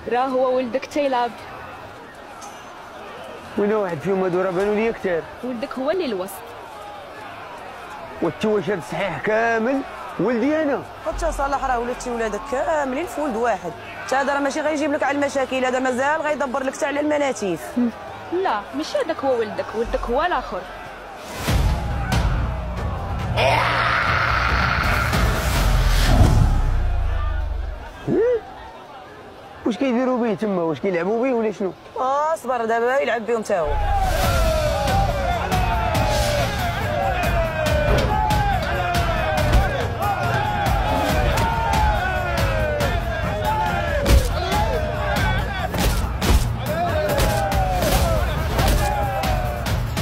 راه هو ولدك تيلعب. وين واحد فيهم هادو راه بانوا لي كثار. ولدك هو اللي الوسط. وانت واش هاد الصحيح كامل ولدي انا؟ حتى صلاح راه ولدتي ولادك كاملين في ولد واحد. حتى هذا راه ماشي غيجيب لك على المشاكل، هذا مازال غيدبر لك حتى على المناتيف. لا ماشي هذاك هو ولدك، ولدك هو الاخر. واش كيديروا به تما؟ واش كيلعبوا به ولا شنو؟ اصبر دابا يلعب بهم تا هو.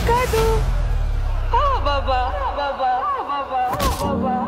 كادو. بابا بابا بابا بابا.